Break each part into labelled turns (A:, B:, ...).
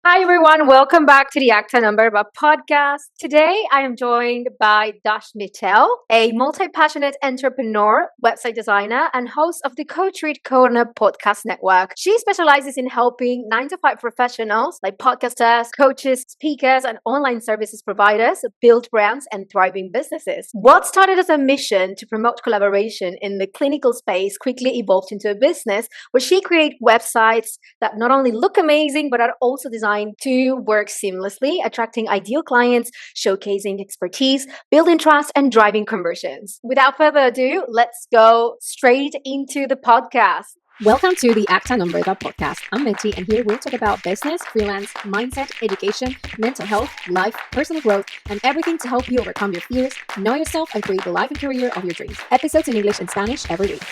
A: Hi, everyone. Welcome back to the Acta Number podcast. Today, I am joined by Dash Mittel, a multi passionate entrepreneur, website designer, and host of the Coach Read Corner podcast network. She specializes in helping 9 to 5 professionals like podcasters, coaches, speakers, and online services providers build brands and thriving businesses. What started as a mission to promote collaboration in the clinical space quickly evolved into a business where she creates websites that not only look amazing, but are also designed to work seamlessly, attracting ideal clients, showcasing expertise, building trust, and driving conversions. Without further ado, let's go straight into the podcast.
B: Welcome to the Acta Number podcast. I'm Mitty, and here we'll talk about business, freelance, mindset, education, mental health, life, personal growth, and everything to help you overcome your fears, know yourself, and create the life and career of your dreams. Episodes in English and Spanish every week.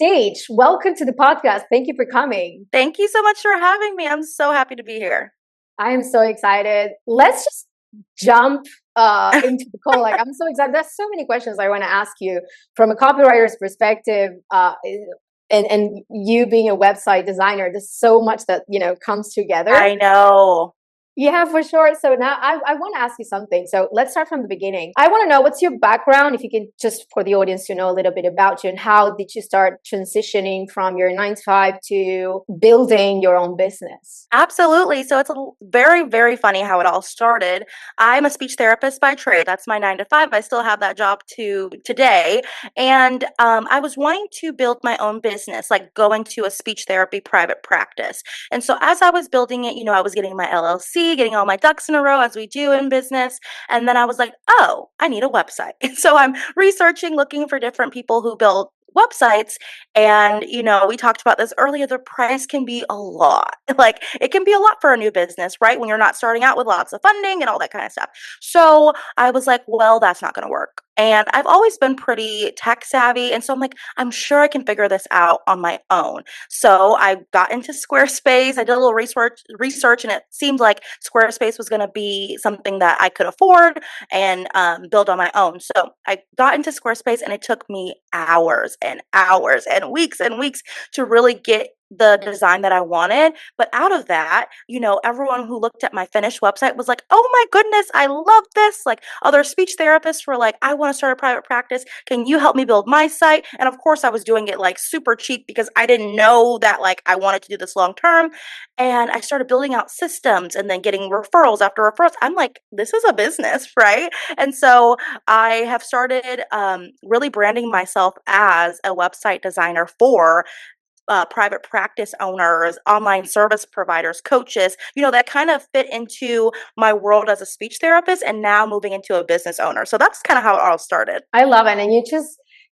A: Sage, welcome to the podcast. Thank you for coming.
C: Thank you so much for having me. I'm so happy to be here.
A: I am so excited. Let's just jump into the call. I'm so excited. There's so many questions I want to ask you from a copywriter's perspective. And you being a website designer, there's so much that comes together.
C: I know.
A: Yeah, for sure. So now I want to ask you something. So let's start from the beginning. I want to know, what's your background, if you can, just for the audience to know a little bit about you, and how did you start transitioning from your 9 to 5 to building your own business?
C: Absolutely. So it's very, very funny how it all started. I'm a speech therapist by trade. That's my 9 to 5. I still have that job today. And I was wanting to build my own business, like going to a speech therapy private practice. And so as I was building it, I was getting my LLC, getting all my ducks in a row as we do in business. And then I was like, oh, I need a website. And so I'm researching, looking for different people who build websites. And, we talked about this earlier, the price can be a lot. Like it can be a lot for a new business, right? When you're not starting out with lots of funding and all that kind of stuff. So I was like, well, that's not going to work. And I've always been pretty tech savvy. And so I'm like, I'm sure I can figure this out on my own. So I got into Squarespace. I did a little research, and it seemed like Squarespace was going to be something that I could afford and build on my own. So I got into Squarespace, and it took me hours and hours and weeks to really get the design that I wanted. But out of that, everyone who looked at my finished website was like, oh my goodness, I love this. Like other speech therapists were like, I want to start a private practice. Can you help me build my site? And of course I was doing it like super cheap because I didn't know that like I wanted to do this long term. And I started building out systems and then getting referrals after referrals. I'm like, this is a business, right? And so I have started really branding myself as a website designer for private practice owners, online service providers, coaches, that kind of fit into my world as a speech therapist, and now moving into a business owner. So that's kind of how it all started.
A: I love it. And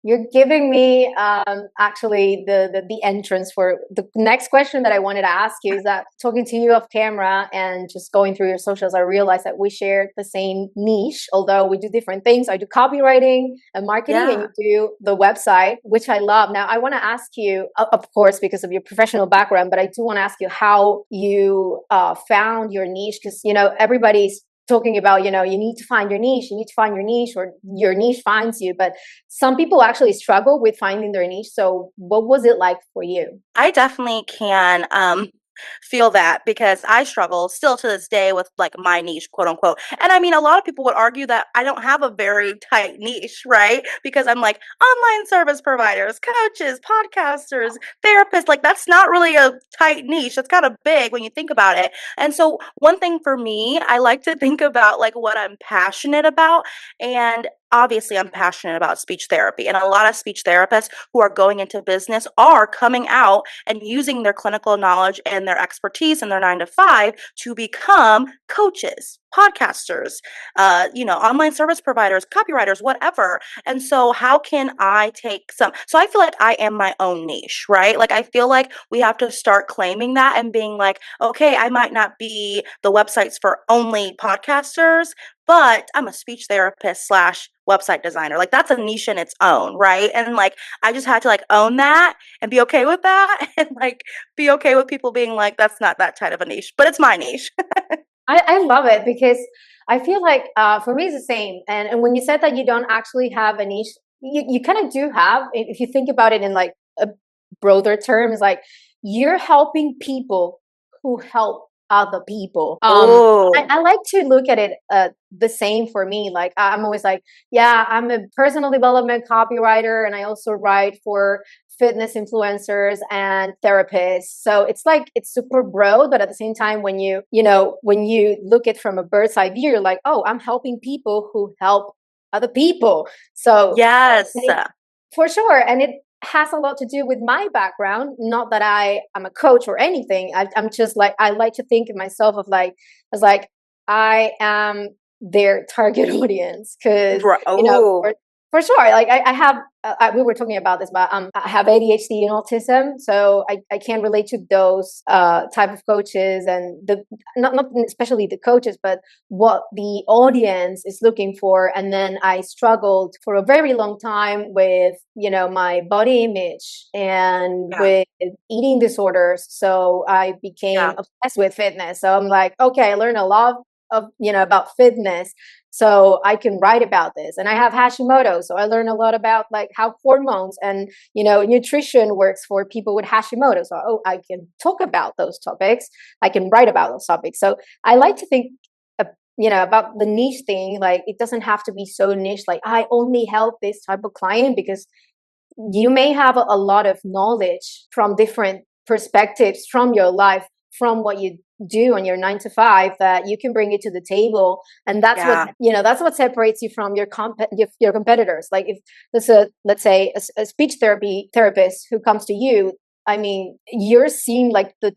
A: you're giving me actually the entrance for the next question that I wanted to ask you. Is that talking to you off camera and just going through your socials, I realized that we share the same niche, although we do different things. I do copywriting and marketing, and you do the website, which I love. Now, I want to ask you, of course, because of your professional background, but I do want to ask you how you found your niche, because everybody's talking about, you need to find your niche, or your niche finds you. But some people actually struggle with finding their niche. So what was it like for you?
C: I definitely can feel that, because I struggle still to this day with like my niche, quote unquote. And I mean, a lot of people would argue that I don't have a very tight niche, right? Because I'm like online service providers, coaches, podcasters, therapists. Like that's not really a tight niche. That's kind of big when you think about it. And so one thing for me, I like to think about like what I'm passionate about. And obviously I'm passionate about speech therapy, and a lot of speech therapists who are going into business are coming out and using their clinical knowledge and their expertise in their 9 to 5 to become coaches, podcasters, online service providers, copywriters, whatever. And so how can I take so I feel like I am my own niche, right? Like I feel like we have to start claiming that and being like, okay, I might not be the websites for only podcasters, but I'm a speech therapist slash website designer. Like that's a niche in its own, right? And like I just had to like own that and be okay with that, and like be okay with people being like, that's not that tight of a niche, but it's my niche.
A: I love it, because I feel like for me it's the same. And when you said that you don't actually have a niche, you kind of do have, if you think about it in like a broader terms, like you're helping people who help other people.
C: Oh,
A: I like to look at it the same for me. Like I'm always like, yeah, I'm a personal development copywriter, and I also write for fitness influencers and therapists. So it's like it's super broad, but at the same time, when when you look at from a bird's eye view, you're like, oh, I'm helping people who help other people. So
C: yes.
A: for sure. And it has a lot to do with my background. Not that am a coach or anything. I'm just like, I like to think of myself of like, as like, I am their target audience. Cause,
C: Oh,
A: for sure. Like I have, we were talking about this, but I have ADHD and autism. So I can relate to those type of coaches and not especially the coaches, but what the audience is looking for. And then I struggled for a very long time with, my body image and
C: yeah,
A: with eating disorders. So I became
C: yeah.
A: obsessed with fitness. So I'm like, okay, I learned a lot of, about fitness. So I can write about this. And I have Hashimoto. So I learned a lot about like how hormones and, nutrition works for people with Hashimoto. So, I can talk about those topics. I can write about those topics. So I like to think about the niche thing. Like it doesn't have to be so niche. Like I only help this type of client, because you may have a lot of knowledge from different perspectives from your life, from what you do on your 9 to 5, that you can bring it to the table. And that's what,
C: Yeah.
A: that's what separates you from your competitors. Like if there's let's say a speech therapist who comes to you, I mean, you're seeing like the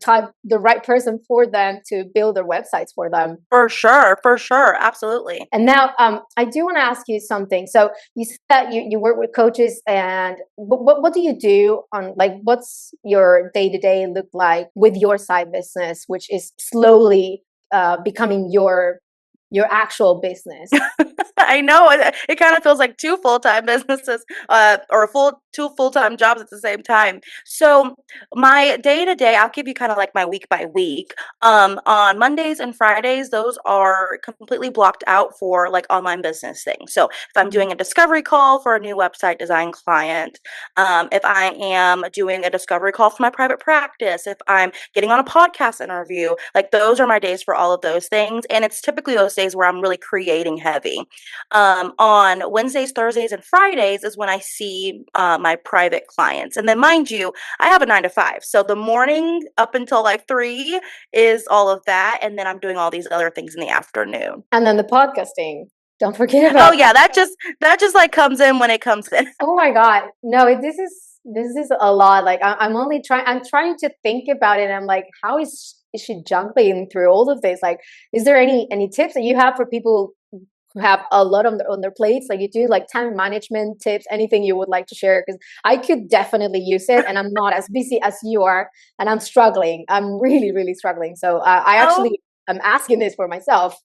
A: right person for them to build their websites for them.
C: For sure, absolutely.
A: And now, I do want to ask you something. So you said that you work with coaches, and what do you do on, like, what's your day to day look like with your side business, which is slowly becoming your actual business?
C: I know it kind of feels like two full-time businesses, or two full-time jobs at the same time. So my day to day, I'll give you kind of like my week by week. On Mondays and Fridays, those are completely blocked out for like online business things. So if I'm
A: Mhm.
C: doing a discovery call for a new website design client, if I am doing a discovery call for my private practice, if I'm getting on a podcast interview, like those are my days for all of those things. And it's typically those days where I'm really creating heavy. On Wednesdays, Thursdays, and Fridays is when I see my private clients. And then, mind you, I have a 9 to 5. So the morning up until like 3 is all of that. And then I'm doing all these other things in the afternoon.
A: And then the podcasting. Don't forget
C: Oh
A: about
C: yeah, that just like comes in when it comes in.
A: Oh my God. No, this is a lot. Like I'm trying to think about it. And I'm like, how is she juggling through all of this? Like, is there any tips that you have for people who have a lot on their plates? Like you do like time management tips, anything you would like to share? Because I could definitely use it, and I'm not as busy as you are, and I'm struggling. I'm really, really struggling. So I
C: Oh,
A: actually am asking this for myself.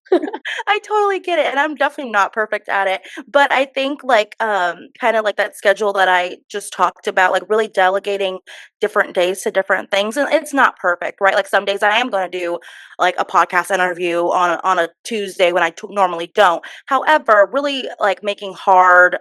C: I totally get it, and I'm definitely not perfect at it, but I think, like, kinda like that schedule that I just talked about, like, really delegating different days to different things, and it's not perfect, right? Like, some days I am gonna do, like, a podcast interview on a Tuesday when I normally don't. However, really, like, making hard,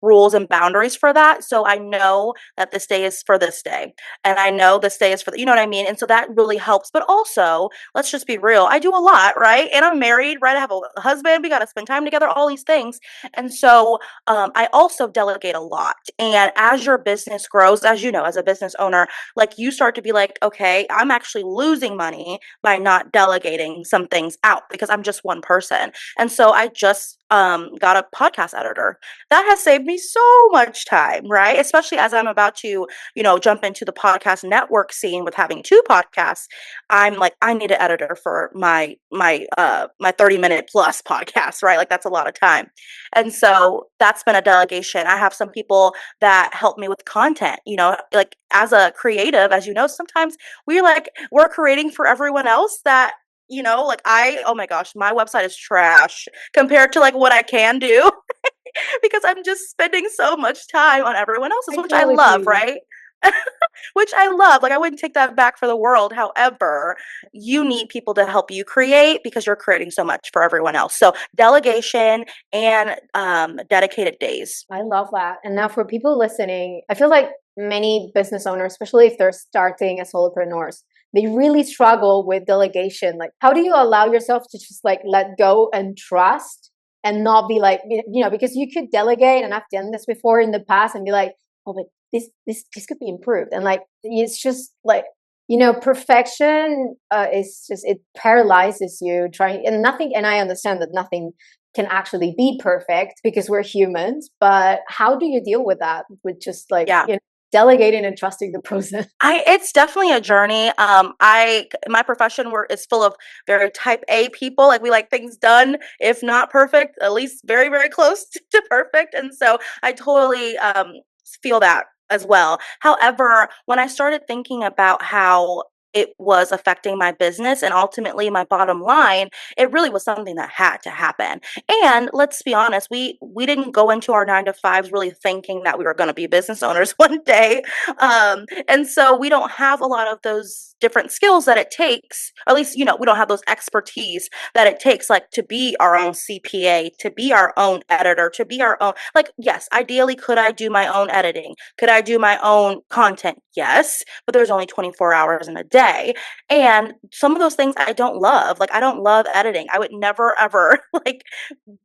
C: rules and boundaries for that, so I know that this day is for this day, and I know this day is for the you know what I mean? And so that really helps, but also, let's just be real. I do a lot, right? And I'm married, right? I have a husband. We got to spend time together, all these things. And so I also delegate a lot. And as your business grows, as you know, as a business owner, like you start to be like, okay, I'm actually losing money by not delegating some things out because I'm just one person. And so I just got a podcast editor. That has saved me so much time, right? Especially as I'm about to, jump into the podcast network scene with having two podcasts. I'm like, I need an editor for my 30-minute plus podcast, right? Like that's a lot of time. And so that's been a delegation. I have some people that help me with content, like as a creative, as you know, sometimes we're creating for everyone else that like oh my gosh, my website is trash compared to like what I can do because I'm just spending so much time on everyone else's,
A: I
C: which I
A: totally feel
C: love,
A: you.
C: right? Which I love. Like I wouldn't take that back for the world. However, you need people to help you create because you're creating so much for everyone else. So delegation and dedicated days.
A: I love that. And now for people listening, I feel like many business owners, especially if they're starting as solopreneurs, they really struggle with delegation. Like, how do you allow yourself to just like let go and trust and not be like, because you could delegate, and I've done this before in the past, and be like, oh, but this could be improved, and like it's just like, perfection is just, it paralyzes you trying, and nothing. And I understand that nothing can actually be perfect because we're humans, but how do you deal with that? With just like,
C: Yeah.
A: delegating and trusting the process?
C: It's definitely a journey. My profession is full of very type A people. Like, we like things done, if not perfect, at least very, very close to perfect. And so I totally feel that as well. However, when I started thinking about how it was affecting my business and ultimately my bottom line, it really was something that had to happen. And let's be honest, we didn't go into our 9 to 5s really thinking that we were going to be business owners one day. And so we don't have a lot of those different skills that it takes, or at least, we don't have those expertise that it takes, like, to be our own CPA, to be our own editor, to be our own, like, yes, ideally, could I do my own editing? Could I do my own content? Yes, but there's only 24 hours in a day. And some of those things I don't love. Like, I don't love editing. I would never, ever like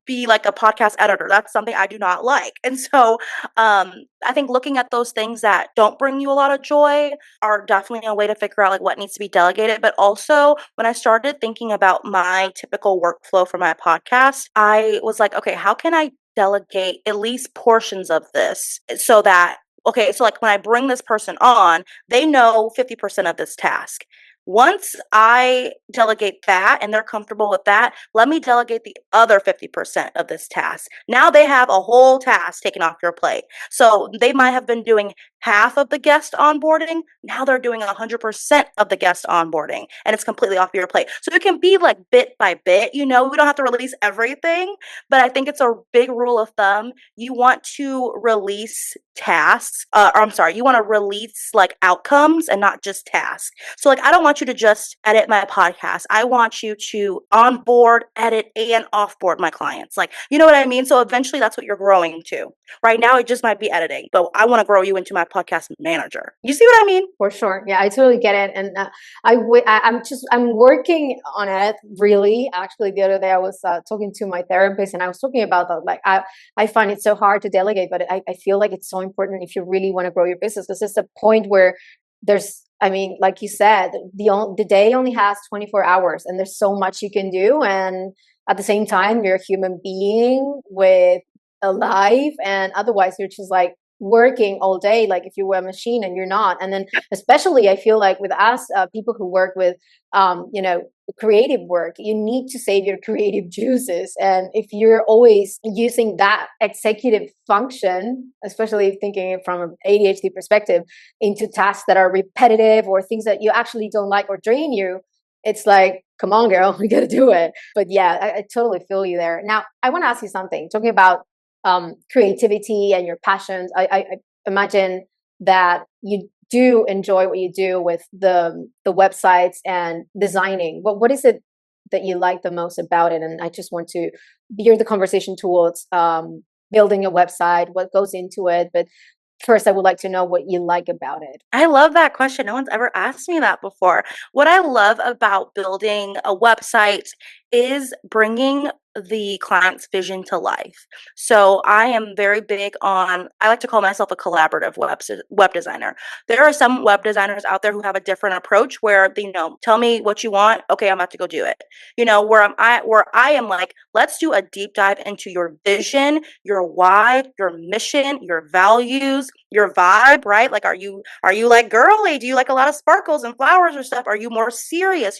C: be like a podcast editor. That's something I do not like. And so I think looking at those things that don't bring you a lot of joy are definitely a way to figure out like what needs to be delegated. But also, when I started thinking about my typical workflow for my podcast, I was like, okay, how can I delegate at least portions of this so that, okay, so like when I bring this person on, they know 50% of this task. Once I delegate that and they're comfortable with that, let me delegate the other 50% of this task. Now they have a whole task taken off your plate. So they might have been doing half of the guest onboarding. Now they're doing 100% of the guest onboarding, and it's completely off your plate. So it can be like bit by bit, we don't have to release everything, but I think it's a big rule of thumb. You want to release tasks, or I'm sorry, you want to release like outcomes and not just tasks. So like, I don't want you to just edit my podcast. I want you to onboard, edit, and offboard my clients. Like, you know what I mean? So eventually that's what you're growing to. Right now, it just might be editing, but I want to grow you into my podcast manager. You see what I mean?
A: For sure. Yeah, I totally get it. And I'm working on it, really. Actually, the other day I was talking to my therapist, and I was talking about that. Like, I find it so hard to delegate, but I feel like it's so important if you really want to grow your business, because it's a point where like you said, the day only has 24 hours, and there's so much you can do. And at the same time, you're a human being with a life, and otherwise you're just like working all day, like if you were a machine, and you're not. And then especially I feel like with us, people who work with creative work, you need to save your creative juices. And if you're always using that executive function, especially thinking from an ADHD perspective, into tasks that are repetitive or things that you actually don't like or drain you, it's like, come on, girl, we got to do it. But yeah, I totally feel you there. Now, I want to ask you something, talking about creativity and your passions. I imagine that you do enjoy what you do with the websites and designing. What is it that you like the most about it? And I just want to veer the conversation towards building a website, what goes into it. But first, I would like to know what you like about it.
C: I love that question. No one's ever asked me that before. What I love about building a website is bringing the client's vision to life. So I am very big on, I like to call myself a collaborative web designer. There are some web designers out there who have a different approach where they, tell me what you want. Okay, I'm about to go do it. Where I am like, let's do a deep dive into your vision, your why, your mission, your values, your vibe, right? Like, are you like girly? Do you like a lot of sparkles and flowers or stuff? Are you more serious?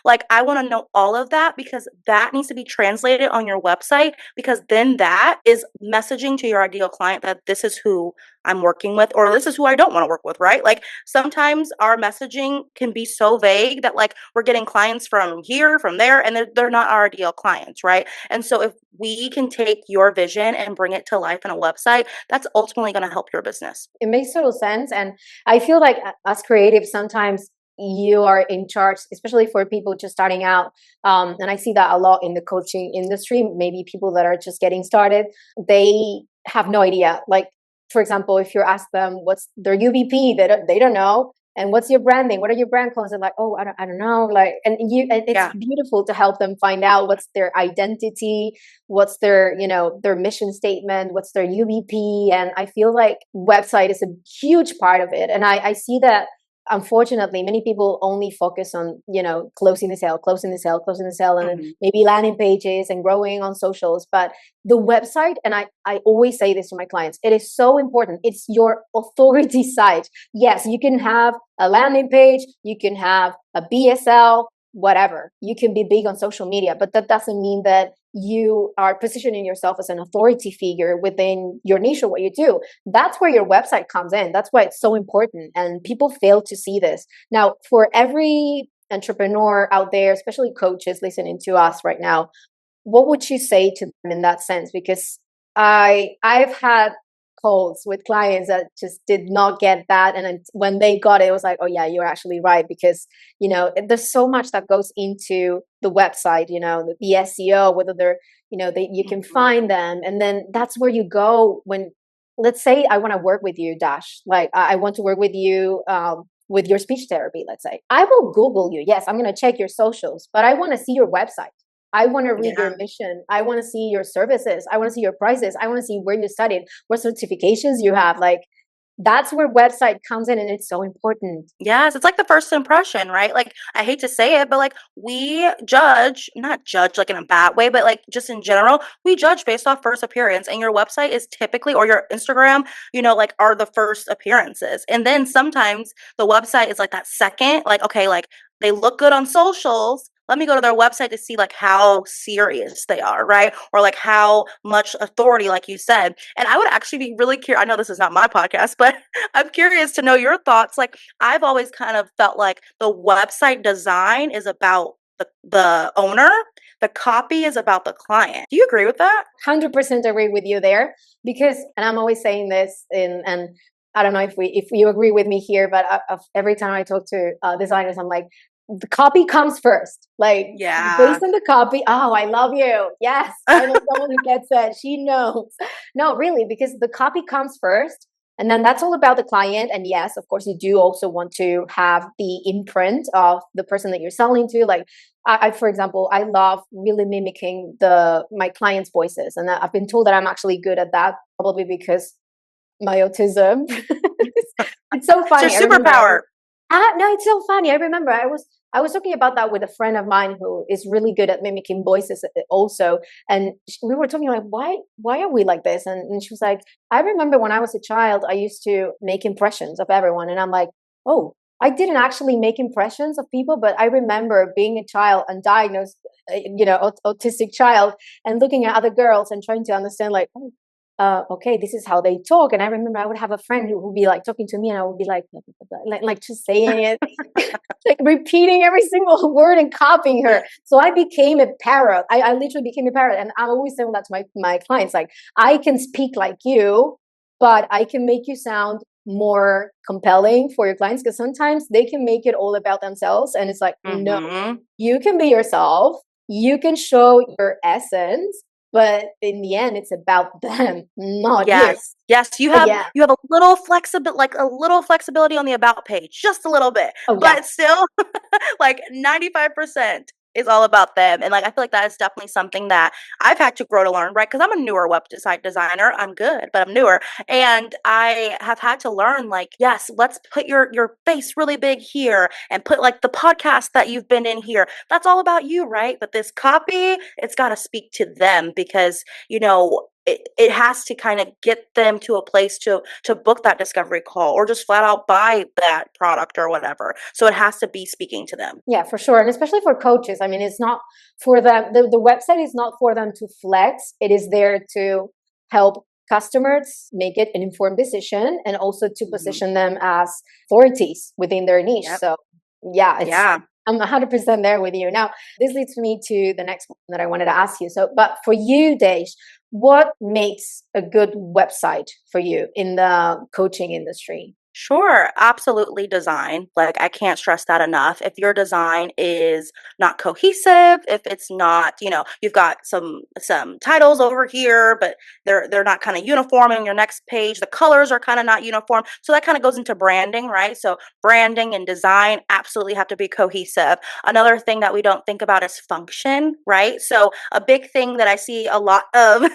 C: Like, I want to know all of that, because that needs to be translated on your website, because then that is messaging to your ideal client that this is who I'm working with, or this is who I don't want to work with, right? Like, sometimes our messaging can be so vague that like we're getting clients from here, from there, and they're not our ideal clients, right? And so if we can take your vision and bring it to life in a website, that's ultimately going to help your business.
A: It makes total sense. And I feel like as creatives, sometimes you are in charge, especially for people just starting out. And I see that a lot in the coaching industry. Maybe people that are just getting started, they have no idea. Like, for example, if you ask them what's their UVP, they don't know. And what's your branding? What are your brand clones? And like, oh, I don't know. Like, and it's
C: Yeah.
A: beautiful to help them find out what's their identity, what's their, their mission statement, what's their UVP. And I feel like website is a huge part of it. And I see that unfortunately many people only focus on, closing the sale, and then
C: Mhm.
A: maybe landing pages and growing on socials. But the website, and I always say this to my clients, it is so important. It's your authority site. Yes, you can have a landing page, you can have a BSL, whatever. You can be big on social media, but that doesn't mean that you are positioning yourself as an authority figure within your niche or what you do. That's where your website comes in. That's why it's so important. And people fail to see this. Now, for every entrepreneur out there, especially coaches listening to us right now, what would you say to them in that sense? Because I've had calls with clients that just did not get that, and then when they got it, it was like, oh yeah, you're actually right, because there's so much that goes into the website, the SEO, whether they're you can
C: Mhm.
A: find them, and then that's where you go when, let's say I want to work with you, Dash, like I want to work with you with your speech therapy. Let's say I will Google you. Yes, I'm going to check your socials, but I want to see your website. I want to read
C: Yeah.
A: your mission. I want to see your services. I want to see your prices. I want to see where you studied, what certifications you have. Like, that's where website comes in, and it's so important.
C: Yes, it's like the first impression, right? Like, I hate to say it, but like we judge, not judge like in a bad way, but like just in general, we judge based off first appearance. And your website is typically, or your Instagram, like are the first appearances. And then sometimes the website is like that second, like, okay, like they look good on socials. Let me go to their website to see like how serious they are, right? Or like how much authority, like you said. And I would actually be really curious. I know this is not my podcast, but I'm curious to know your thoughts. Like, I've always kind of felt like the website design is about the owner, the copy is about the client. Do you agree with that?
A: 100% agree with you there, because, and I'm always saying this, and I don't know if you agree with me here, but every time I talk to designers, I'm like, the copy comes first. Like,
C: Yeah.
A: based on the copy, oh, I love you. Yes, I know someone who gets it. She knows. No, really, because the copy comes first. And then that's all about the client. And yes, of course, you do also want to have the imprint of the person that you're selling to. Like, for example, I love really mimicking my clients' voices, and I've been told that I'm actually good at that, probably because my autism. It's so
C: It's your
A: funny. I remember
C: superpower.
A: no, it's so funny. I remember I was talking about that with a friend of mine who is really good at mimicking voices also, and we were talking like, why are we like this? And she was like, I remember when I was a child, I used to make impressions of everyone, and I'm like, oh, I didn't actually make impressions of people, but I remember being a child and diagnosed, autistic child, and looking at other girls and trying to understand, like, oh, okay, this is how they talk. And I remember I would have a friend who would be like talking to me, and I would be like just saying it, like repeating every single word and copying her. So I became a parrot. I literally became a parrot. And I'm always saying that to my clients, like, I can speak like you, but I can make you sound more compelling for your clients, because sometimes they can make it all about themselves. And it's like, no,
C: Hmm.
A: you can be yourself. You can show your essence, but in the end, it's about them, not you.
C: Yes. Yes, you
A: But
C: have
A: yeah.
C: you have a little flexibility, like a little flexibility on the about page, just a little bit,
A: Oh, yeah.
C: but still like 95% is all about them. And like I feel like that is definitely something that I've had to grow to learn, right? Because I'm a newer website designer. I'm good, but I'm newer. And I have had to learn, like, yes, let's put your face really big here and put like the podcast that you've been in here. That's all about you, right? But this copy, it's gotta speak to them because, it has to kind of get them to a place to book that discovery call or just flat out buy that product or whatever. So it has to be speaking to them.
A: Yeah, for sure. And especially for coaches. I mean, it's not for them, the website is not for them to flex. It is there to help customers make it an informed decision, and also to
C: Mhm.
A: position them as authorities within their niche.
C: Yep.
A: So yeah,
C: Yeah.
A: I'm 100% there with you. Now, this leads me to the next one that I wanted to ask you. So, but for you, Dej, what makes a good website for you in the coaching industry?
C: Sure, absolutely design. Like I can't stress that enough. If your design is not cohesive, if it's not, you've got some titles over here, but they're not kind of uniform in your next page. The colors are kind of not uniform. So that kind of goes into branding, right? So branding and design absolutely have to be cohesive. Another thing that we don't think about is function, right? So a big thing that I see a lot of,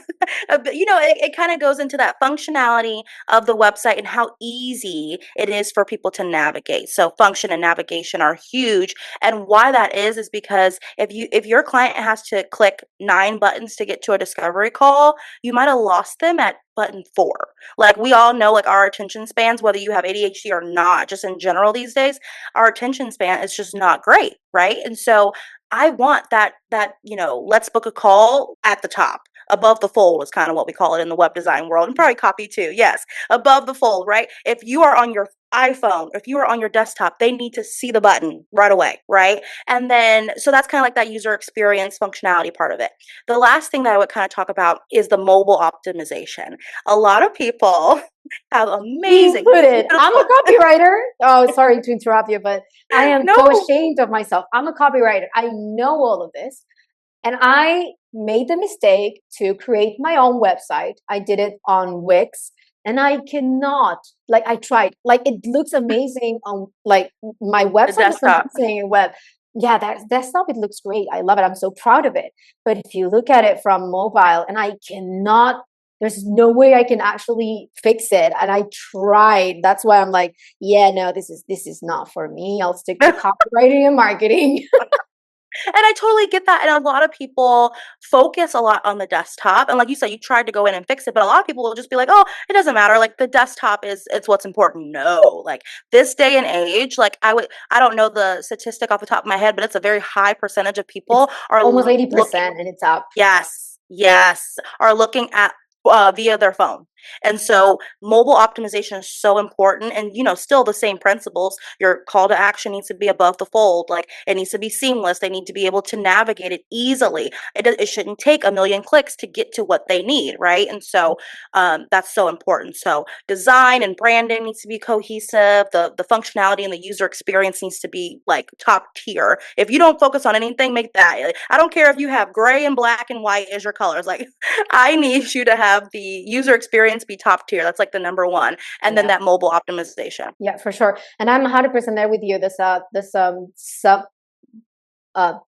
C: it kind of goes into that functionality of the website and how easy it is for people to navigate. So function and navigation are huge. And why that is because if your client has to click 9 buttons to get to a discovery call, you might have lost them at button 4. Like we all know like our attention spans, whether you have ADHD or not, just in general these days, our attention span is just not great, right? And so I want that, let's book a call at the top. Above the fold is kind of what we call it in the web design world, and probably copy too. Yes, above the fold, right? If you are on your iPhone, if you are on your desktop, they need to see the button right away, right? And then, so that's kind of like that user experience functionality part of it. The last thing that I would kind of talk about is the mobile optimization. A lot of people have
A: You
C: amazing,
A: put it. I'm a
C: beautiful,
A: copywriter. Oh, sorry to interrupt you, but I am so
C: no,
A: ashamed of myself. I'm a copywriter. I know all of this. And I made the mistake to create my own website. I did it on Wix, and I cannot, like, I tried, like, it looks amazing on, like, my
C: the
A: website looks
C: desktop.
A: amazing in web. Yeah, that's desktop, it looks great. I love it. I'm so proud of it. But if you look at it from mobile, and I cannot, there's no way I can actually fix it. And I tried. That's why I'm like, yeah, no, this is not for me. I'll stick to copywriting and marketing.
C: And I totally get that. And a lot of people focus a lot on the desktop. And like you said, you tried to go in and fix it, but a lot of people will just be like, oh, it doesn't matter. Like the desktop it's what's important. No, like this day and age, like I don't know the statistic off the top of my head, but it's a very high percentage of
A: It's
C: people are
A: almost
C: looking.
A: 80% and it's up.
C: Yes, yes, are looking at via their phone. And so mobile optimization is so important and still the same principles. Your call to action needs to be above the fold. Like it needs to be seamless. They need to be able to navigate it easily. It shouldn't take a million clicks to get to what they need, right? And so that's so important. So design and branding needs to be cohesive. The functionality and the user experience needs to be like top tier. If you don't focus on anything, make that. I don't care if you have gray and black and white as your colors. Like I need you to have the user experience be top tier. That's like the number one. And then
A: Yeah.
C: that mobile optimization.
A: Yeah, for sure. And I'm 100% there with you. This sub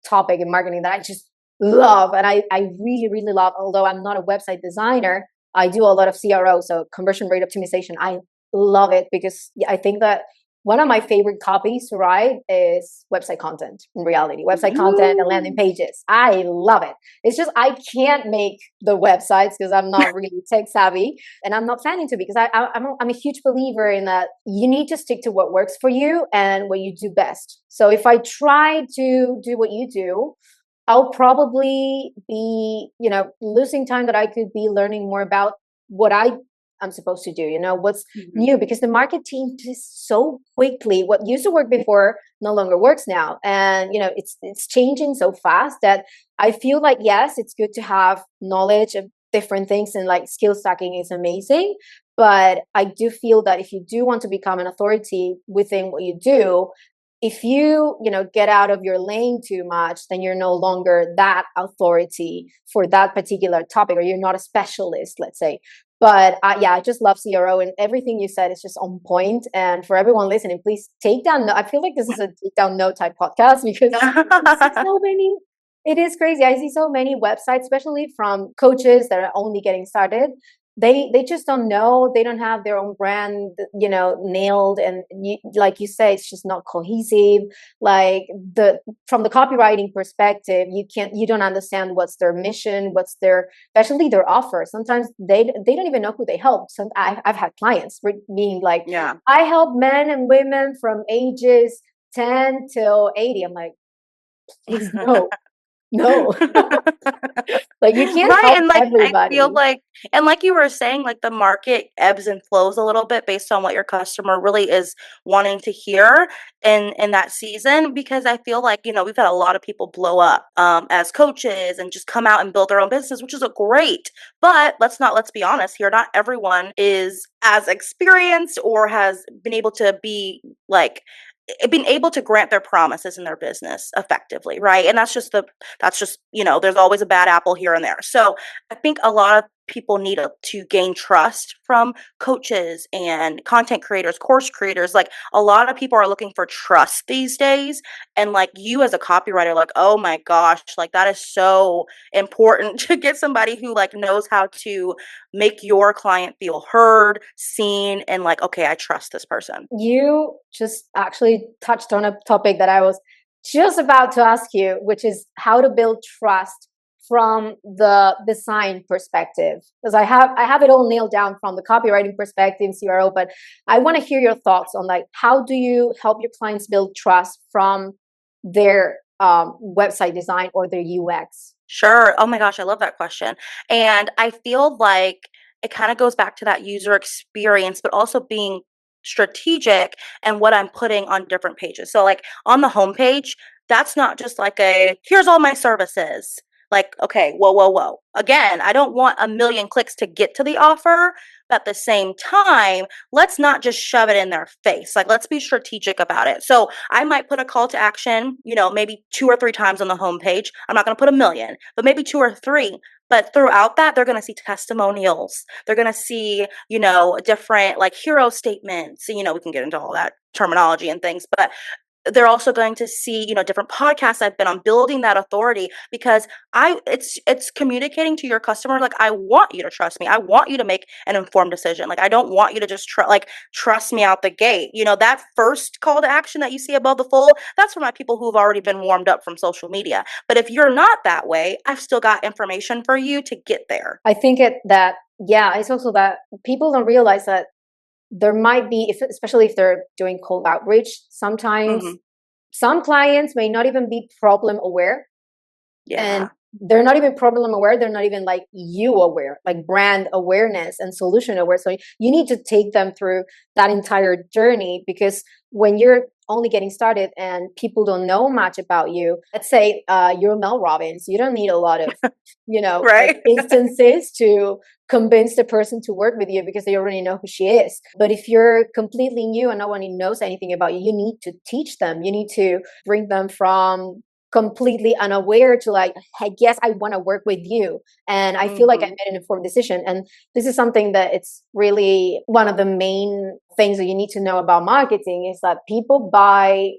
A: topic in marketing that I just love, and I really really love. Although I'm not a website designer, I do a lot of CRO, so conversion rate optimization. I love it because I think that one of my favorite copies to write is website content. In reality, website content and landing
C: Ooh.
A: pages. I love it. It's just I can't make the websites because I'm not really tech savvy, and I'm not planning to because I'm a huge believer in that you need to stick to what works for you and what you do best. So if I try to do what you do, I'll probably be, losing time that I could be learning more about what I'm supposed to do, what's
C: Mhm.
A: new, because the market changes so quickly. What used to work before no longer works now. And, it's changing so fast that I feel like, yes, it's good to have knowledge of different things and like skill stacking is amazing. But I do feel that if you do want to become an authority within what you do, if you get out of your lane too much, then you're no longer that authority for that particular topic, or you're not a specialist, let's say. But yeah, I just love CRO, and everything you said is just on point. And for everyone listening, please take down I feel like this is a take down note type podcast because I see so many, it is crazy. I see so many websites, especially from coaches that are only getting started. They just don't know. They don't have their own brand, nailed. And like you say, it's just not cohesive. Like from the copywriting perspective, you don't understand what's their mission, what's their, especially their offer. Sometimes they don't even know who they help. I've had clients being like,
C: Yeah.
A: I help men and women from ages 10 till 80. I'm like, please no. No. Like you can't
C: Right,
A: help
C: and, like, I feel
A: everybody.
C: like and like you were saying, like, the market ebbs and flows a little bit based on what your customer really is wanting to hear in that season, because I feel like, we've had a lot of people blow up, as coaches and just come out and build their own business, which is a great, but let's be honest here, not everyone is as experienced or has been able to be, like, being able to grant their promises in their business effectively, right? And that's just there's always a bad apple here and there. So I think a lot of people need to gain trust from coaches and content creators, course creators. Like, a lot of people are looking for trust these days, and like, you as a copywriter, like, oh my gosh, like, that is so important to get somebody who, like, knows how to make your client feel heard, seen, and like, okay, I trust this person.
A: You just actually touched on a topic that I was just about to ask you, which is how to build trust from the design perspective. Because I have it all nailed down from the copywriting perspective, CRO, but I want to hear your thoughts on like how do you help your clients build trust from their website design or their UX?
C: Sure. Oh my gosh, I love that question. And I feel like it kind of goes back to that user experience, but also being strategic and what I'm putting on different pages. So, like, on the homepage, that's not just like a here's all my services. Like, okay, whoa, whoa, whoa. Again, I don't want a million clicks to get to the offer, but at the same time, let's not just shove it in their face. Like, let's be strategic about it. So, I might put a call to action, maybe 2 or 3 times on the homepage. I'm not going to put a million, but maybe 2 or 3. But throughout that, they're going to see testimonials. They're going to see, different like hero statements. We can get into all that terminology and things, but they're also going to see, different podcasts I've been on, building that authority, because it's communicating to your customer, like, I want you to trust me. I want you to make an informed decision. Like, I don't want you to just trust me out the gate. That first call to action that you see above the fold, that's for my people who've already been warmed up from social media. But if you're not that way, I've still got information for you to get there.
A: I think it's also that people don't realize that there might be, especially if they're doing cold outreach, sometimes
C: Hmm.
A: some clients may not even be problem aware, and
C: Yeah.
A: they're not even problem aware, they're not even like you aware, like brand awareness and solution aware. So you need to take them through that entire journey, because when you're only getting started and people don't know much about you, let's say you're Mel Robbins, you don't need a lot of like
C: Right.
A: instances to convince the person to work with you, because they already know who she is. But if you're completely new and no one knows anything about you, you need to teach them, you need to bring them from completely unaware to like, hey, yes, I want to work with you, and I feel like I
C: Hmm.
A: made an informed decision. And this is something that it's really one of the main things that you need to know about marketing, is that people buy,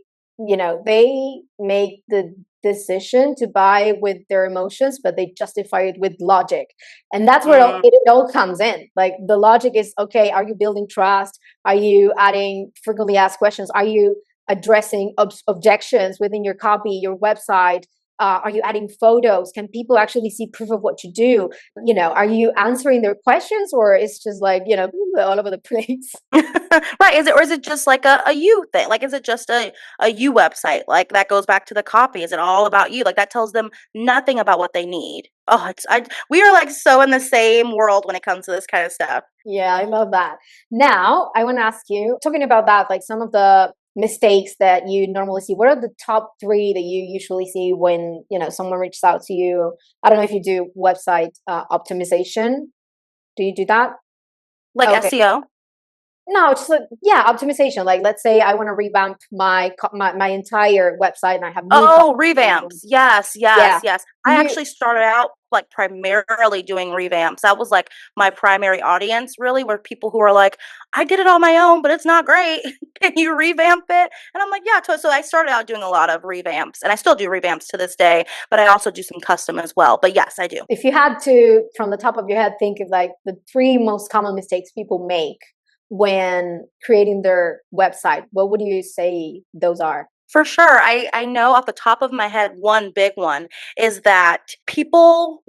A: they make the decision to buy with their emotions, but they justify it with logic. And that's where it all comes in. Like, the logic is, okay, are you building trust? Are you adding frequently asked questions? Are you addressing objections within your copy, your website? Are you adding photos? Can people actually see proof of what you do? Are you answering their questions, or it's just like, all over the place?
C: Right. Is it just like a you thing? Like, is it just a you website? Like, that goes back to the copy. Is it all about you? Like, that tells them nothing about what they need. Oh, we are like so in the same world when it comes to this kind of stuff.
A: Yeah, I love that. Now, I want to ask you, talking about that, like some of the mistakes that you normally see, what are the top three that you usually see when, someone reaches out to you? I don't know if you do website optimization. Do you do that?
C: Like
A: Okay.
C: SEO?
A: No, it's like, yeah, optimization. Like, let's say I want to revamp my entire website and I have new
C: Oh,
A: content.
C: revamps. Yes, yes,
A: Yeah.
C: yes.
A: Do
C: I
A: you
C: actually started out like primarily doing revamps. That was like my primary audience, really, were people who are like, I did it on my own, but it's not great. Can you revamp it? And I'm like, yeah. So I started out doing a lot of revamps, and I still do revamps to this day, but I also do some custom as well. But yes, I do.
A: if you had to, from the top of your head, think of like the three most common mistakes people make when creating their website, what would you say those are?
C: For sure. I know off the top of my head, one big one is that people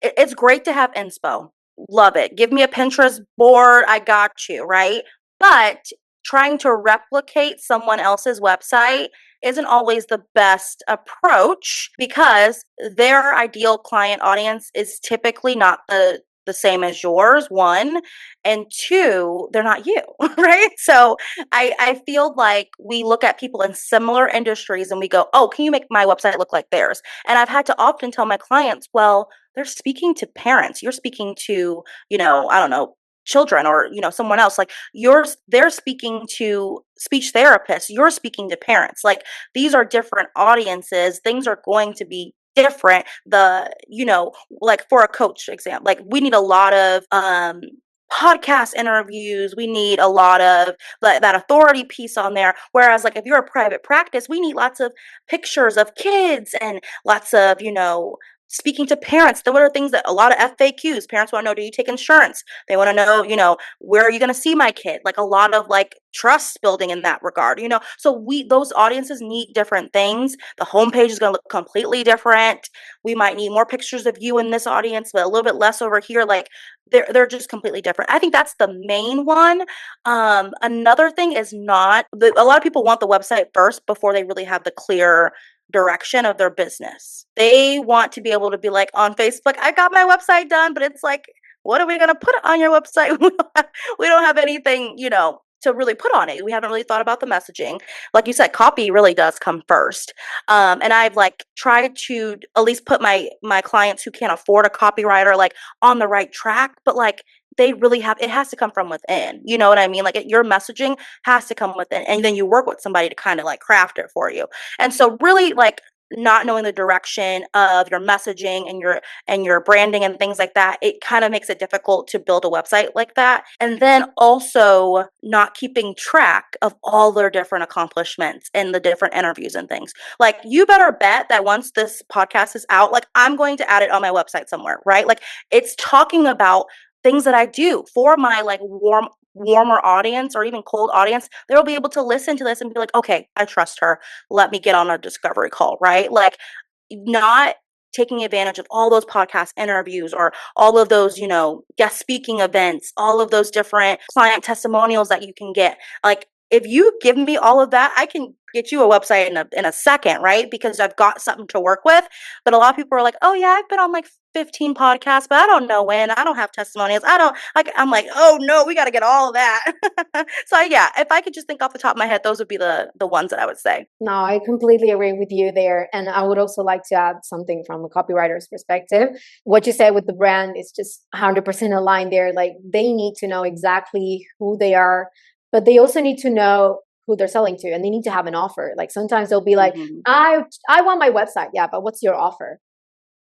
C: it's great to have inspo. Love it. Give me a Pinterest board. I got you, right? But trying to replicate someone else's website isn't always the best approach because their ideal client audience is typically not the same as yours, one, and two, they're not you, right? So I feel like we look at people in similar industries and we go, oh, can you make my website look like theirs? And I've had to often tell my clients, well, they're speaking to parents. You're speaking to, I don't know, children or, someone else. Like they're speaking to speech therapists. You're speaking to parents. Like these are different audiences. Things are going to be different. Like for a coach example, like we need a lot of podcast interviews. We need a lot of that authority piece on there. Whereas like if you're a private practice, we need lots of pictures of kids and lots of, speaking to parents. What are things that a lot of FAQs, parents want to know, do you take insurance? They want to know, where are you going to see my kid? Like a lot of like trust building in that regard, so those audiences need different things. The homepage is going to look completely different. We might need more pictures of you in this audience, but a little bit less over here. Like they're just completely different. I think that's the main one. Another thing is a lot of people want the website first before they really have the clear direction of their business. They want to be able to be like on Facebook, I got my website done, but it's like, what are we going to put on your website? We don't have anything, to really put on it. We haven't really thought about the messaging. Like you said, copy really does come first. And I've like tried to at least put my clients who can't afford a copywriter like on the right track, but like they really it has to come from within. You know what I mean? Like your messaging has to come within, and then you work with somebody to kind of like craft it for you. And so really like not knowing the direction of your messaging and your branding and things like that, it kind of makes it difficult to build a website like that. And then also not keeping track of all their different accomplishments and the different interviews and things. Like you better bet that once this podcast is out, like I'm going to add it on my website somewhere, right? Like it's talking about things that I do for my like warmer audience or even cold audience. They'll be able to listen to this and be like, okay, I trust her. Let me get on a discovery call, right? Like not taking advantage of all those podcast interviews or all of those, guest speaking events, all of those different client testimonials that you can get. Like if you give me all of that, I can get you a website in a second, right? Because I've got something to work with. But a lot of people are like, oh yeah, I've been on like 15 podcasts, but I don't know when. I don't have testimonials. I don't like, I'm like, oh no, we got to get all of that. So yeah, if I could just think off the top of my head, those would be the ones that I would say.
A: No, I completely agree with you there. And I would also like to add something from a copywriter's perspective. What you said with the brand is just 100% aligned there. Like they need to know exactly who they are, but they also need to know who they're selling to, and they need to have an offer. Like sometimes they'll be like, I want my website. Yeah, but what's your offer?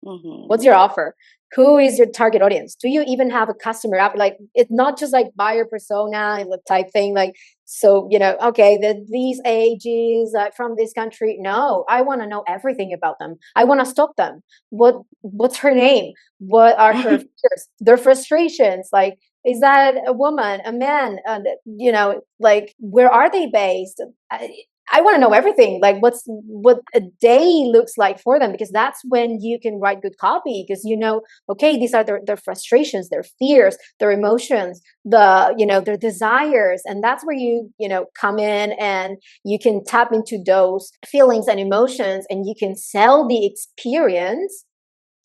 A: What's your offer? Who is your target audience? Do you even have a customer app? Like it's not just like buyer persona type thing. Like, so, okay, these ages from this country. No, I want to know everything about them. I want to stop them. What's her name? What are her fears? Their frustrations? Like, is that a woman, a man? Like where are they based? I want to know everything, like what a day looks like for them, because that's when you can write good copy, because okay, these are their frustrations, their fears, their emotions, their desires, and that's where you come in and you can tap into those feelings and emotions, and you can sell the experience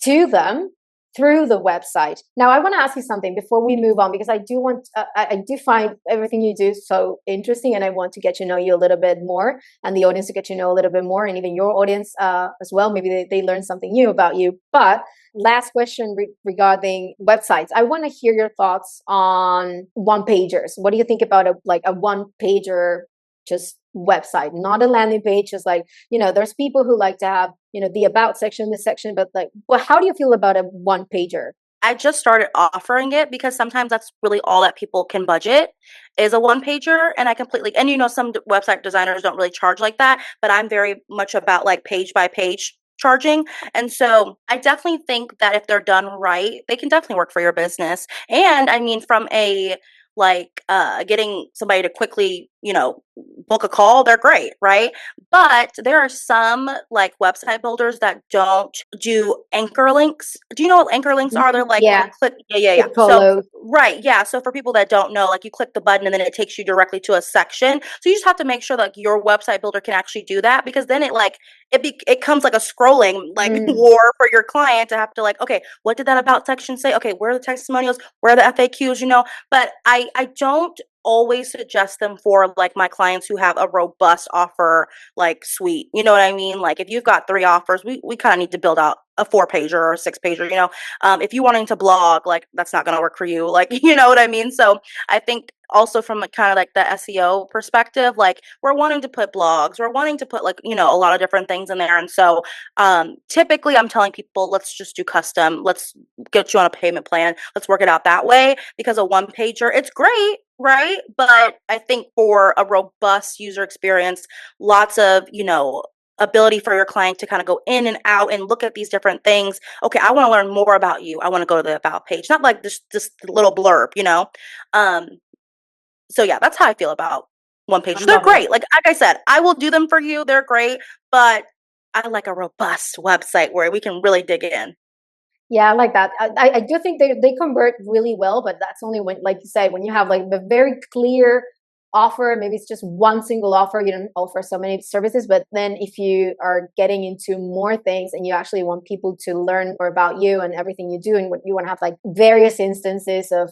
A: to them through the website. Now, I want to ask you something before we move on, because I do find everything you do so interesting, and I want to get to know you a little bit more, and the audience to get to know a little bit more, and even your audience as well. Maybe they learn something new about you. But last question regarding websites. I want to hear your thoughts on one-pagers. What do you think about a one-pager just website, not a landing page? Just like, there's people who like to have, the about section, this section, but like, well, how do you feel about a one pager?
C: I just started offering it because sometimes that's really all that people can budget is a one pager. And some website designers don't really charge like that, but I'm very much about like page by page charging. And so I definitely think that if they're done right, they can definitely work for your business. And I mean, from a getting somebody to quickly book a call, they're great, right? But there are some like website builders that don't do anchor links. Do you know what anchor links are? They're like you
A: Yeah,
C: click, yeah.
A: it
C: So
A: follows.
C: right, yeah. So for people that don't know, like you click the button and then it takes you directly to a section. So you just have to make sure like your website builder can actually do that, because then it comes like a scrolling like
A: Mm,
C: war for your client to have to like, okay, what did that about section say? Okay, where are the testimonials? Where are the FAQs? But I don't always suggest them for like my clients who have a robust offer like suite. You know what I mean? Like if you've got 3 offers, we kind of need to build out a 4-pager or a 6-pager. If you wanting to blog, like that's not going to work for you. Like you know what I mean? So I think also from kind of like the SEO perspective, like we're wanting to put blogs, we're wanting to put like a lot of different things in there, and so typically I'm telling people, let's just do custom. Let's get you on a payment plan. Let's work it out that way, because a 1-pager, it's great, right? But I think for a robust user experience, lots of, ability for your client to kind of go in and out and look at these different things. Okay, I want to learn more about you. I want to go to the about page, not like this little blurb. Um, so yeah, that's how I feel about one
A: I
C: page. They're
A: love it.
C: great. Like I said, I will do them for you. They're great, but I like a robust website where we can really dig in.
A: Yeah, I like that. I do think they convert really well, but that's only when, like you said, when you have like the very clear offer, maybe it's just one single offer, you don't offer so many services. But then if you are getting into more things and you actually want people to learn more about you and everything you do, and what you want to have like various instances of,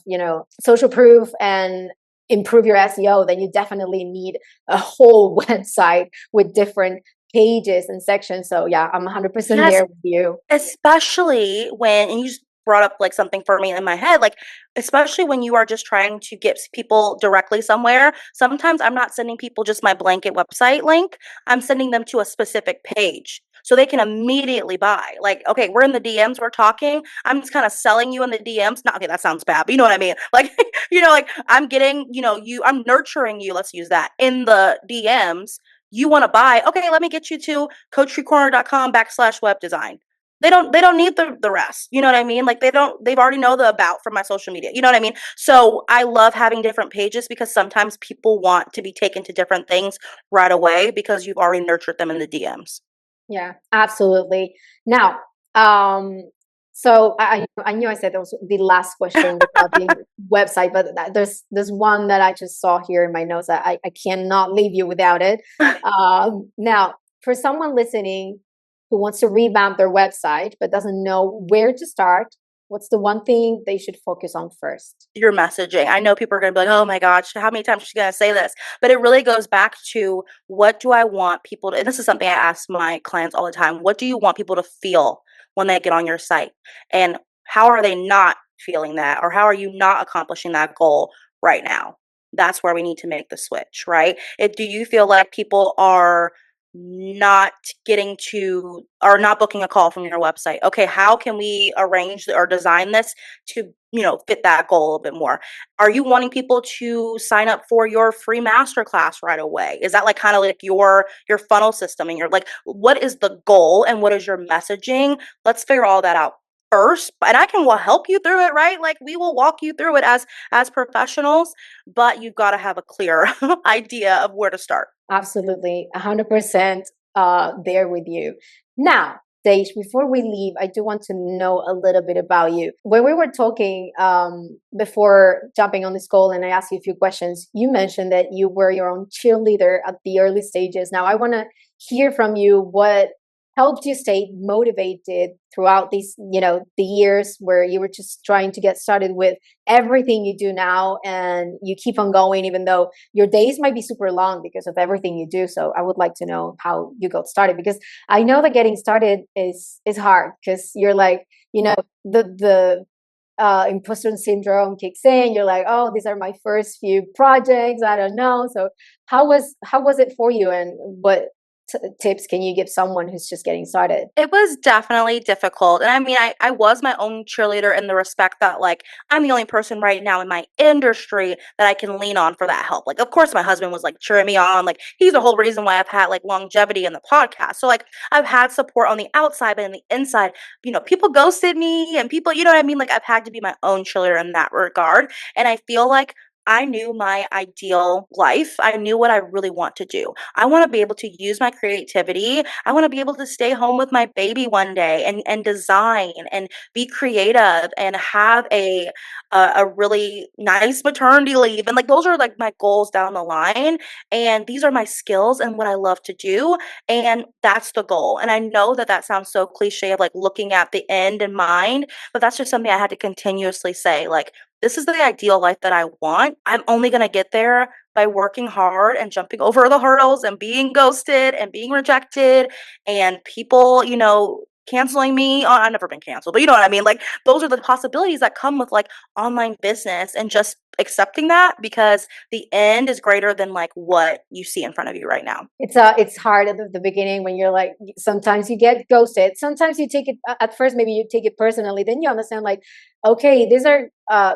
A: social proof and improve your SEO, then you definitely need a whole website with different pages and sections. So yeah, I'm 100%
C: Yes,
A: there with you.
C: especially when, and you just brought up like something for me in my head, like especially when you are just trying to get people directly somewhere. Sometimes I'm not sending people just my blanket website link. I'm sending them to a specific page so they can immediately buy. Like, okay, we're in the DMs, we're talking. I'm just kind of selling you in the DMs. Not okay, that sounds bad, but you know what I mean. Like, like I'm getting, I'm nurturing you. Let's use that in the DMs. You want to buy? Okay, let me get you to coachfreecorner.com/web design. They don't need the rest. You know what I mean? Like they've already know the about from my social media. You know what I mean? So I love having different pages, because sometimes people want to be taken to different things right away because you've already nurtured them in the DMs.
A: Yeah, absolutely. Now, um, so I knew I said that was the last question about the website, but there's one that I just saw here in my notes that I cannot leave you without it. Now, for someone listening who wants to revamp their website but doesn't know where to start, what's the one thing they should focus on first?
C: Your messaging. I know people are going to be like, oh my gosh, how many times is she going to say this? But it really goes back to, what do I want people to, and this is something I ask my clients all the time. What do you want people to feel when they get on your site? And how are they not feeling that? Or how are you not accomplishing that goal right now? That's where we need to make the switch, right? Do you feel like people are not getting to, or not booking a call from your website? Okay, how can we arrange or design this to fit that goal a bit more? Are you wanting people to sign up for your free masterclass right away? Is that like kind of like your funnel system, and you're like, what is the goal and what is your messaging? Let's figure all that out first, and I can help you through it, right? Like we will walk you through it as professionals, but you've got to have a clear idea of where to start.
A: Absolutely, 100% there with you. Now, Dej, before we leave, I do want to know a little bit about you. When we were talking before jumping on this call and I asked you a few questions, you mentioned that you were your own cheerleader at the early stages. Now, I want to hear from you what helped you stay motivated throughout these, the years where you were just trying to get started with everything you do now, and you keep on going even though your days might be super long because of everything you do. So I would like to know how you got started, because I know that getting started is hard, because you're like, the imposter syndrome kicks in. You're like, oh, these are my first few projects, I don't know. So how was it for you, and what tips can you give someone who's just getting started?
C: It was definitely difficult. And I mean, I was my own cheerleader in the respect that, like, I'm the only person right now in my industry that I can lean on for that help. Like, of course, my husband was like cheering me on. Like, he's the whole reason why I've had like longevity in the podcast. So, like, I've had support on the outside, but in the inside, people ghosted me and people, you know what I mean? Like, I've had to be my own cheerleader in that regard. And I feel like I knew my ideal life. I knew what I really want to do. I want to be able to use my creativity. I want to be able to stay home with my baby one day and design and be creative and have a really nice maternity leave. And like those are like my goals down the line. And these are my skills and what I love to do. And that's the goal. And I know that that sounds so cliche of like looking at the end in mind, but that's just something I had to continuously say. Like, this is the ideal life that I want. I'm only going to get there by working hard and jumping over the hurdles and being ghosted and being rejected and people, canceling me. Oh, I've never been canceled, but you know what I mean? Like, those are the possibilities that come with like online business and just accepting that because the end is greater than like what you see in front of you right now.
A: It's hard at the beginning when you're like, sometimes you get ghosted, sometimes you take it at first, maybe you take it personally, then you understand like, okay, these are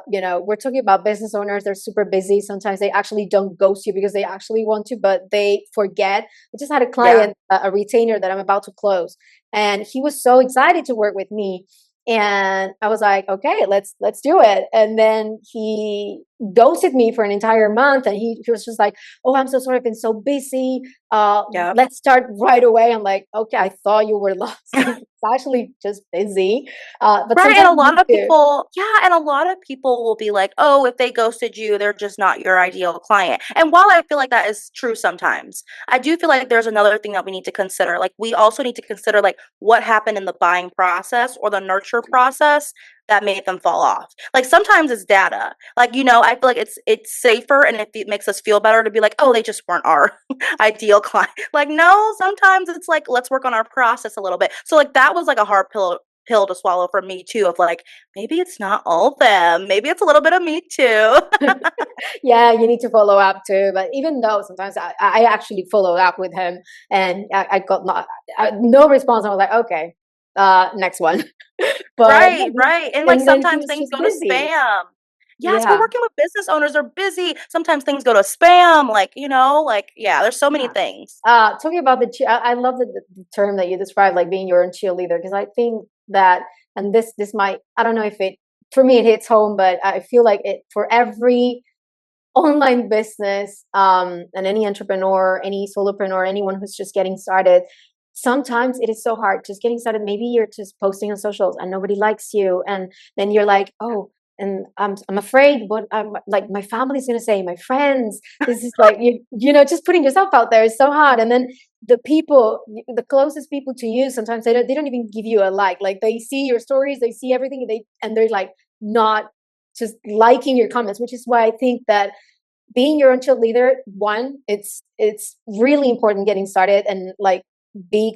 A: we're talking about business owners, they're super busy, sometimes they actually don't ghost you because they actually want to, but they forget. I just had a
C: Yeah.
A: client, a retainer that I'm about to close, and he was so excited to work with me, and I was like, okay, let's do it. And then he ghosted me for an entire month, and he was just like, oh, I'm so sorry, I've been so busy,
C: Yep.
A: let's start right away. I'm like, okay, I thought you were lost. It's actually just busy, but
C: Right, and
A: sometimes
C: a
A: you
C: lot
A: need
C: of
A: to.
C: people yeah, and a lot of people will be like, "Oh, if they ghosted you, they're just not your ideal client." And while I feel like that is true sometimes, I do feel like there's another thing that we need to consider. Like, we also need to consider, like, what happened in the buying process or the nurture process that made them fall off. Like, sometimes it's data. Like, I feel like it's safer and it makes us feel better to be like, "Oh, they just weren't our ideal client." Like, no, sometimes it's like, let's work on our process a little bit. So, like, that was like a hard pill to swallow for me too of like maybe it's not all them, maybe it's a little bit of me too.
A: Yeah, you need to follow up too. But even though sometimes I actually followed up with him, and I got no response, I was like, okay, next one. But
C: Right, right, and like
A: and then he
C: sometimes
A: was
C: things
A: just
C: go to
A: busy.
C: spam. Yes, we're
A: Yeah.
C: working with business owners, they're busy, sometimes things go to spam, like like yeah, there's so many
A: Yeah.
C: things.
A: Talking about I love the term that you described, like being your own cheerleader, because I think that, and this might, I don't know if it, for me, it hits home, but I feel like it for every online business, and any entrepreneur, any solopreneur, anyone who's just getting started, sometimes it is so hard just getting started. Maybe you're just posting on socials and nobody likes you, and then you're like, oh, and I'm afraid what I'm like my family's gonna say, my friends. This is like just putting yourself out there is so hard. And then the closest people to you, sometimes they don't even give you a like they see your stories, they see everything, and they're like not just liking your comments, which is why I think that being your own cheerleader, one, it's really important getting started, and like being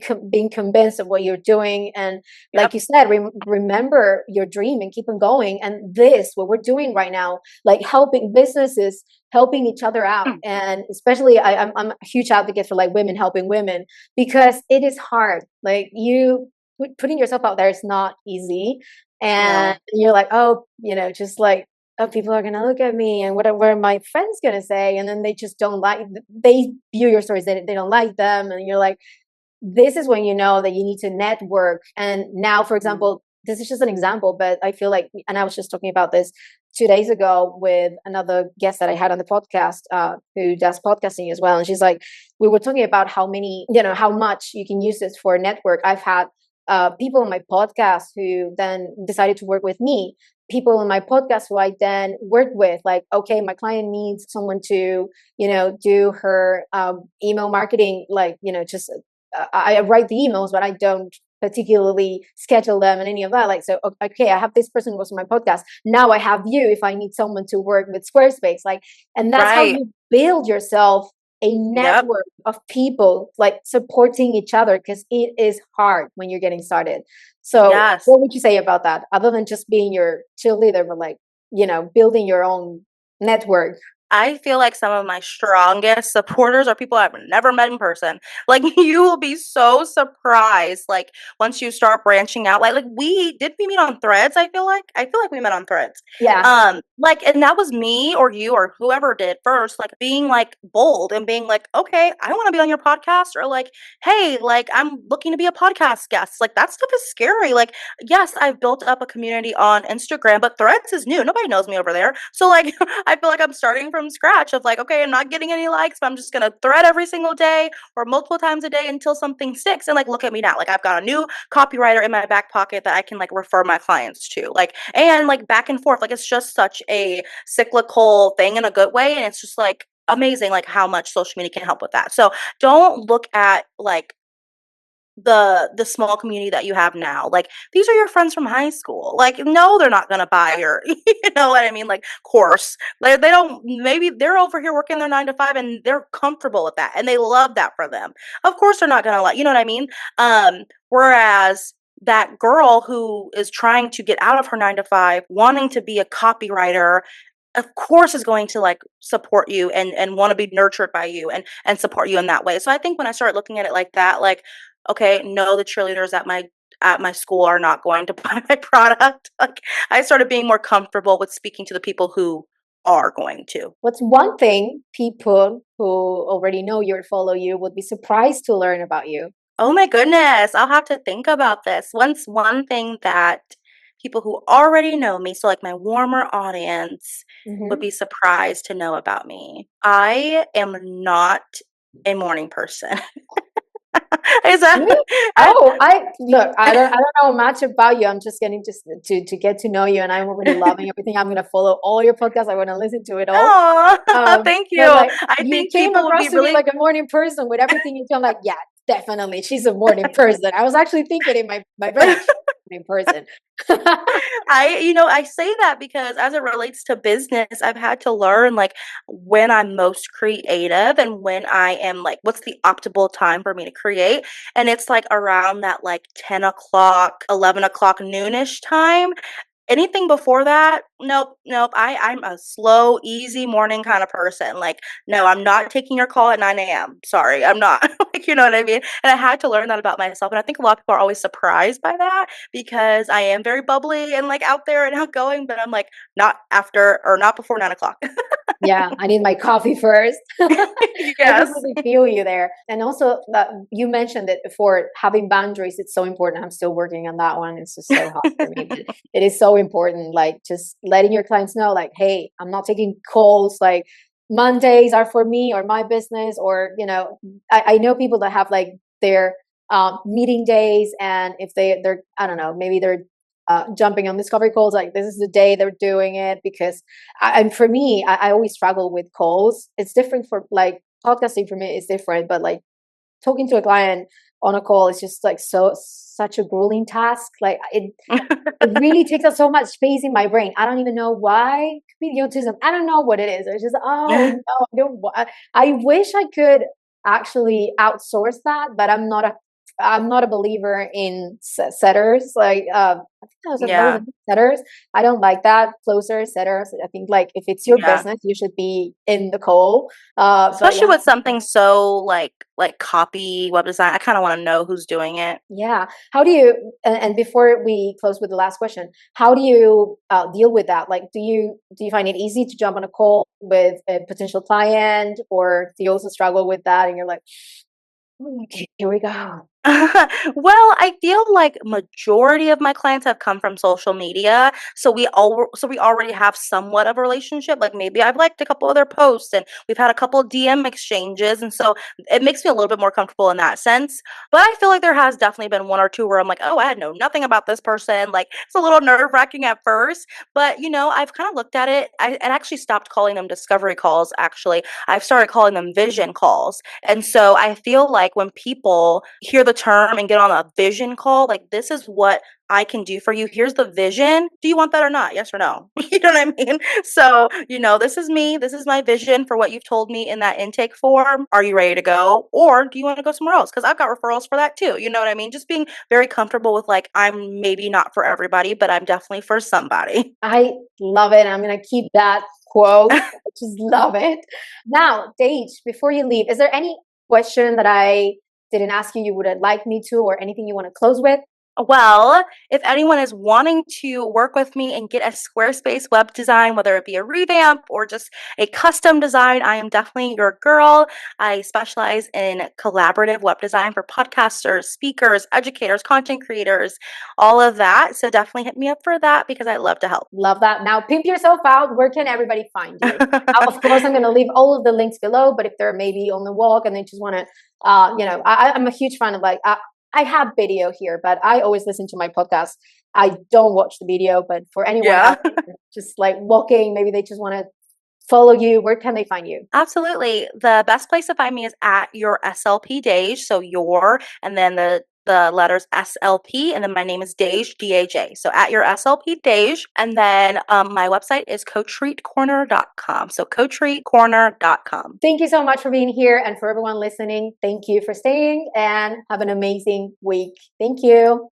A: convinced of what you're doing, and like
C: Yep.
A: you said, remember your dream and keep on going. And this, what we're doing right now, like helping businesses, helping each other out,
C: Mm,
A: and especially I'm a huge advocate for like women helping women, because it is hard. Like putting yourself out there is not easy, and
C: no.
A: you're like, oh, just like, oh, people are gonna look at me, and what are my friends gonna say? And then they just don't like. They view your stories, they don't like them, and you're like, this is when you know that you need to network. And now, for
C: Mm,
A: example, this is just an example, but I feel like, and I was just talking about this 2 days ago with another guest that I had on the podcast, who does podcasting as well, and she's like, we were talking about how much you can use this for a network. I've had people on my podcast who then decided to work with me, people in my podcast who I then worked with, like, okay, my client needs someone to, do her email marketing, like, just I write the emails, but I don't particularly schedule them and any of that. Like, so, okay, I have this person who was on my podcast. Now I have you if I need someone to work with Squarespace. Like, and that's how
C: right.
A: you build yourself a
C: Yep.
A: network of people like supporting each other, because it is hard when you're getting started. So,
C: Yes.
A: what would you say about that? Other than just being your cheerleader, but like, building your own network.
C: I feel like some of my strongest supporters are people I've never met in person. Like you will be so surprised. Like once you start branching out, like we meet on Threads. I feel like we met on Threads.
A: Yeah.
C: Like, and that was me or you or whoever did first, like being like bold and being like, okay, I want to be on your podcast, or like, hey, like I'm looking to be a podcast guest. Like that stuff is scary. Like, yes, I've built up a community on Instagram, but Threads is new. Nobody knows me over there. So like I feel like I'm starting from scratch of like, okay, I'm not getting any likes, but I'm just gonna thread every single day or multiple times a day until something sticks. And like look at me now. Like I've got a new copywriter in my back pocket that I can like refer my clients to. Like and like back and forth. Like it's just such a cyclical thing in a good way. And it's just like amazing like how much social media can help with that. So don't look at like the small community that you have now. Like these are your friends from high school. Like no, they're not gonna buy your you know what I mean, like course. They don't, maybe they're over here working their 9 to 5 and they're comfortable with that and they love that for them. Of course they're not gonna like, you know what I mean? Whereas that girl who is trying to get out of her 9 to 5, wanting to be a copywriter, of course is going to like support you and want to be nurtured by you and support you in that way. So I think when I started looking at it like that, like okay, no, the cheerleaders at my school are not going to buy my product. Like I started being more comfortable with speaking to the people who are going to.
A: What's one thing people who already know you or follow you would be surprised to learn about you?
C: Oh my goodness, I'll have to think about this. One thing that people who already know me, so like my warmer audience, would
A: Hmm.
C: be surprised to know about me. I am not a morning person. Is that
A: Really?
C: I
A: Oh, I look. I don't know much about you. I'm just getting just to get to know you, and I'm already loving everything. I'm gonna follow all your podcasts. I want to listen to it all.
C: Oh, thank you.
A: But like
C: I
A: you
C: think
A: came
C: people would
A: across
C: be
A: to me
C: really
A: like a morning person with everything you do. I'm like, yeah, definitely, she's a morning person. I was actually thinking in my brain, she's a morning person.
C: I say that because as it relates to business, I've had to learn like when I'm most creative and when I am like, what's the optimal time for me to create? And it's like around that like 10 o'clock, 11 o'clock noonish time. Anything before that, nope, nope. I'm a slow, easy morning kind of person. Like, no, I'm not taking your call at 9 a.m. Sorry, I'm not. Like, you know what I mean? And I had to learn that about myself. And I think a lot of people are always surprised by that because I am very bubbly and like out there and outgoing, but I'm like not after or not before 9 o'clock.
A: Yeah, I need my coffee first. I
C: Yes.
A: completely feel you there. And also that you mentioned it before, having boundaries, it's so important. I'm still working on that one. It's just so hard for me, but it is so important. Like just letting your clients know, like, hey, I'm not taking calls. Like Mondays are for me or my business, or I know people that have like their meeting days, and if they're I don't know, maybe they're jumping on discovery calls, like this is the day they're doing it, because and for me, I always struggle with calls. It's different for like podcasting for me is different, but like talking to a client on a call is just like such a grueling task. Like it really takes up so much space in my brain. I don't even know why. Could be the autism. I don't know what it is. It's just, oh no, I don't. I wish I could actually outsource that, but I'm not a believer in setters. Like I think that was
C: Yeah.
A: setters. I don't like that. Closer setters. I think like if it's your
C: Yeah.
A: business, you should be in the call. But
C: Especially
A: yeah,
C: with something so like copy, web design. I kind of want to know who's doing it.
A: yeah. How do you, and before we close with the last question, how do you deal with that? Like, do you find it easy to jump on a call with a potential client, or do you also struggle with that? And you're like, "Oh, okay, here we go."
C: Well, I feel like majority of my clients have come from social media, so we already have somewhat of a relationship. Like maybe I've liked a couple of their posts and we've had a couple of DM exchanges, and so it makes me a little bit more comfortable in that sense. But I feel like there has definitely been one or two where I'm like, oh, I had know nothing about this person. Like it's a little nerve wracking at first, but I've kind of looked at it. I actually stopped calling them discovery calls. Actually, I've started calling them vision calls, and so I feel like when people hear the term and get on a vision call, like this is what I can do for you. Here's the vision. Do you want that or not? Yes or no? You know what I mean? So, this is me. This is my vision for what you've told me in that intake form. Are you ready to go? Or do you want to go somewhere else? Because I've got referrals for that too. You know what I mean? Just being very comfortable with like, I'm maybe not for everybody, but I'm definitely for somebody.
A: I love it. I'm going to keep that quote. I just love it. Now, Daj, before you leave, is there any question that I didn't ask you would like me to, or anything you want to close with?
C: Well, if anyone is wanting to work with me and get a Squarespace web design, whether it be a revamp or just a custom design, I am definitely your girl. I specialize in collaborative web design for podcasters, speakers, educators, content creators, all of that. So definitely hit me up for that because I love to help.
A: Love that. Now, pimp yourself out. Where can everybody find you? Of course, I'm going to leave all of the links below, but if they're maybe on the walk and they just want to, I'm a huge fan of I have video here, but I always listen to my podcast. I don't watch the video, but for anyone
C: Yeah.
A: out there, just like walking, maybe they just want to follow you. Where can they find you?
C: Absolutely. The best place to find me is at your SLP Daj. So your, and then the letters SLP, and then my name is Daj, D-A-J. So at your SLP Daj. And then my website is coachtreatcorner.com. So coachtreatcorner.com.
A: Thank you so much for being here, and for everyone listening, thank you for staying, and have an amazing week. Thank you.